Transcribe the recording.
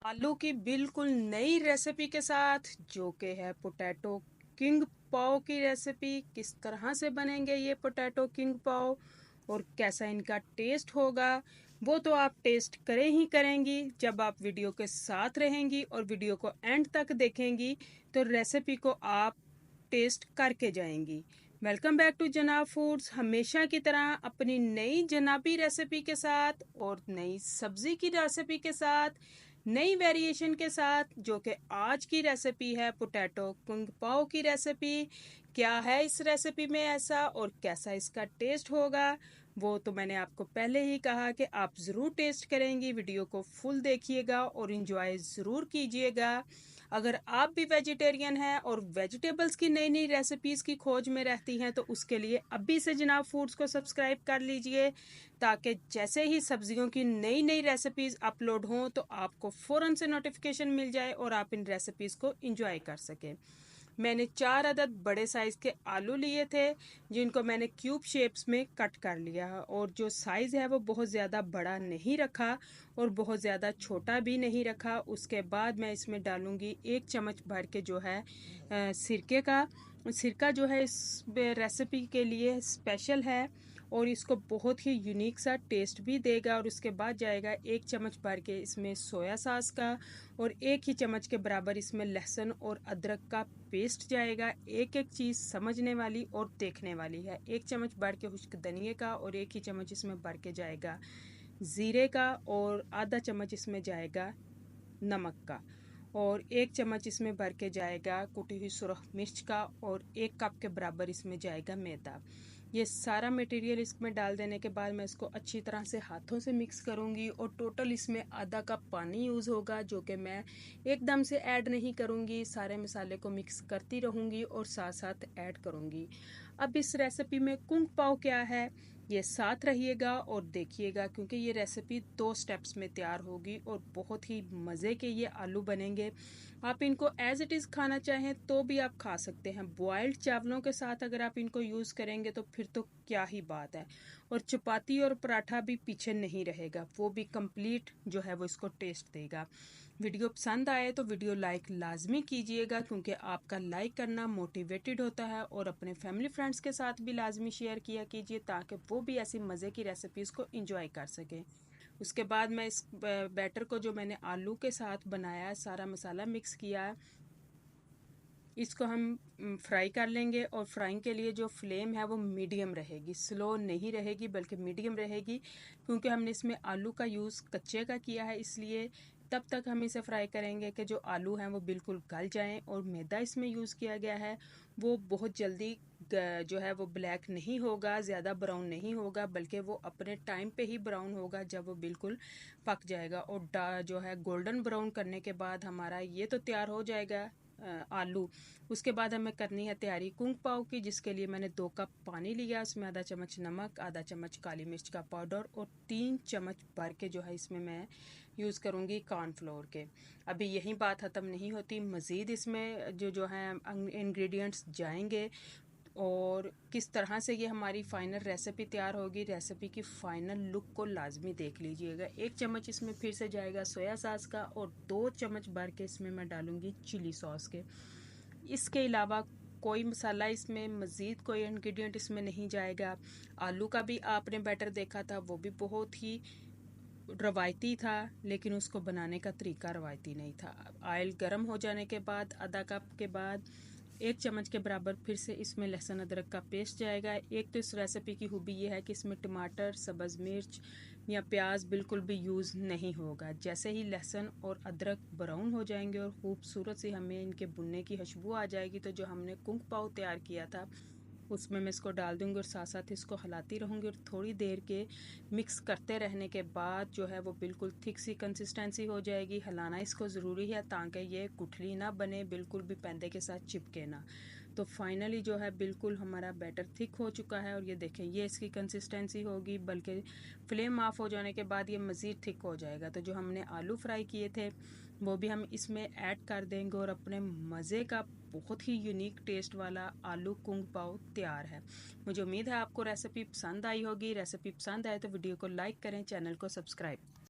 आलू की बिल्कुल नई रेसिपी के साथ जो कि है पोटैटो किंग पाव की रेसिपी। किस तरह से बनेंगे ये पोटैटो किंग पाव और कैसा इनका टेस्ट होगा वो तो आप टेस्ट करें ही करेंगी जब आप वीडियो के साथ रहेंगी और वीडियो को एंड तक देखेंगी तो रेसिपी को आप टेस्ट करके जाएंगी। वेलकम बैक टू जनाब फूड्स। हमेशा की तरह अपनी नई जनाबी रेसिपी के साथ और नई सब्जी की रेसिपी के साथ नई वेरिएशन के साथ जो कि आज की रेसिपी है पोटैटो कुंग पाव की रेसिपी। क्या है इस रेसिपी में ऐसा और कैसा इसका टेस्ट होगा वो तो मैंने आपको पहले ही कहा कि आप ज़रूर टेस्ट करेंगी। वीडियो को फुल देखिएगा और इन्जॉय ज़रूर कीजिएगा। अगर आप भी वेजिटेरियन हैं और वेजिटेबल्स की नई नई रेसिपीज़ की खोज में रहती हैं तो उसके लिए अभी से जनाब फूड्स को सब्सक्राइब कर लीजिए ताकि जैसे ही सब्जियों की नई नई रेसिपीज़ अपलोड हों तो आपको फ़ौरन से नोटिफिकेशन मिल जाए और आप इन रेसिपीज़ को इंजॉय कर सकें। मैंने 4 अदद बड़े साइज़ के आलू लिए थे जिनको मैंने क्यूब शेप्स में कट कर लिया है और जो साइज़ है वो बहुत ज़्यादा बड़ा नहीं रखा और बहुत ज़्यादा छोटा भी नहीं रखा। उसके बाद मैं इसमें डालूँगी 1 चम्मच भर के जो है सिरके का। सिरका जो है इस रेसिपी के लिए स्पेशल है और इसको बहुत ही यूनिक सा टेस्ट भी देगा। और उसके बाद जाएगा 1 चम्मच भर के इसमें सोया सॉस का और 1 ही चम्मच के बराबर इसमें लहसुन और अदरक का पेस्ट जाएगा। एक एक चीज़ समझने वाली और देखने वाली है। 1 चम्मच भर के खुश्क धनिए का और 1 ही चम्मच इसमें भर के जाएगा ज़ीरे का और आधा चम्मच इसमें जाएगा नमक का और 1 चम्मच इसमें भर के जाएगा कुटी हुई सुरख मिर्च का और 1 कप के बराबर इसमें जाएगा मैदा। ये सारा मटेरियल इसमें डाल देने के बाद मैं इसको अच्छी तरह से हाथों से मिक्स करूँगी और टोटल इसमें आधा कप पानी यूज़ होगा जो कि मैं एकदम से ऐड नहीं करूँगी। सारे मसाले को मिक्स करती रहूँगी और साथ साथ ऐड करूँगी। अब इस रेसिपी में कुंग पाव क्या है ये साथ रहिएगा और देखिएगा क्योंकि ये रेसिपी 2 स्टेप्स में तैयार होगी और बहुत ही मज़े के ये आलू बनेंगे। आप इनको एज इट इज़ खाना चाहें तो भी आप खा सकते हैं। बॉयल्ड चावलों के साथ अगर आप इनको यूज़ करेंगे तो फिर तो क्या ही बात है और चपाती और पराठा भी पीछे नहीं रहेगा, वो भी कंप्लीट जो है वो इसको टेस्ट देगा। वीडियो पसंद आए तो वीडियो लाइक लाजमी कीजिएगा क्योंकि आपका लाइक करना मोटिवेटेड होता है और अपने फैमिली फ्रेंड्स के साथ भी लाजमी शेयर किया कीजिए ताकि वो भी ऐसी मज़े की रेसिपीज़ को इंजॉय कर सकें। उसके बाद मैं इस बैटर को जो मैंने आलू के साथ बनाया है सारा मसाला मिक्स किया है इसको हम फ्राई कर लेंगे और फ्राइंग के लिए जो फ्लेम है वो मीडियम रहेगी, स्लो नहीं रहेगी बल्कि मीडियम रहेगी क्योंकि हमने इसमें आलू का यूज़ कच्चे का किया है। इसलिए तब तक हम इसे फ्राई करेंगे कि जो आलू हैं वो बिल्कुल गल जाएं और मैदा इसमें यूज़ किया गया है वो बहुत जल्दी जो है वो ब्लैक नहीं होगा, ज़्यादा ब्राउन नहीं होगा बल्कि वो अपने टाइम पे ही ब्राउन होगा जब वो बिल्कुल पक जाएगा। और जो है गोल्डन ब्राउन करने के बाद हमारा ये तो तैयार हो जाएगा आलू। उसके बाद हमें करनी है तैयारी कुंग पाव की जिसके लिए मैंने 2 कप पानी लिया, उसमें आधा चम्मच नमक, आधा चम्मच काली मिर्च का पाउडर और 3 चम्मच भर के जो है इसमें मैं यूज़ करूँगी कॉर्नफ्लोर के। अभी यही बात ख़त्म नहीं होती, मज़ीद इसमें जो है इंग्रेडिएंट्स जाएंगे और किस तरह से ये हमारी फ़ाइनल रेसिपी तैयार होगी। रेसिपी की फ़ाइनल लुक को लाजमी देख लीजिएगा। 1 चम्मच इसमें फिर से जाएगा सोया सॉस का और 2 चम्मच भर के इसमें मैं डालूँगी चिली सॉस के। इसके अलावा कोई मसाला इसमें मज़ीद कोई इंग्रेडिएंट इसमें नहीं जाएगा। आलू का भी आपने बैटर देखा था, वो भी बहुत ही रवायती था लेकिन उसको बनाने का तरीका रवायती नहीं था। ऑयल गर्म हो जाने के बाद आधा कप के बाद 1 चम्मच के बराबर फिर से इसमें लहसुन अदरक का पेस्ट जाएगा। एक तो इस रेसिपी की खूबी ये है कि इसमें टमाटर, सब्ज़ मिर्च या प्याज बिल्कुल भी यूज़ नहीं होगा। जैसे ही लहसुन और अदरक ब्राउन हो जाएंगे और खूबसूरत सी हमें इनके भुनने की खुशबू आ जाएगी तो जो हमने कुंग पाव तैयार किया था उसमें मैं इसको डाल दूँगी और साथ साथ इसको हिलाती रहूँगी और थोड़ी देर के मिक्स करते रहने के बाद जो है वो बिल्कुल थिक सी कंसिस्टेंसी हो जाएगी। हिलाना इसको ज़रूरी है ताकि ये गुठली ना बने, बिल्कुल भी पैंदे के साथ चिपके ना। तो फाइनली जो है बिल्कुल हमारा बैटर थिक हो चुका है और ये देखें ये इसकी कंसिस्टेंसी होगी, बल्कि फ्लेम ऑफ हो जाने के बाद ये मज़ीद थिक हो जाएगा। तो जो हमने आलू फ्राई किए थे वो भी हम इसमें ऐड कर देंगे और अपने मज़े का बहुत ही यूनिक टेस्ट वाला आलू कुंग पाव तैयार है। मुझे उम्मीद है आपको रेसिपी पसंद आई होगी। रेसिपी पसंद आए तो वीडियो को लाइक करें, चैनल को सब्सक्राइब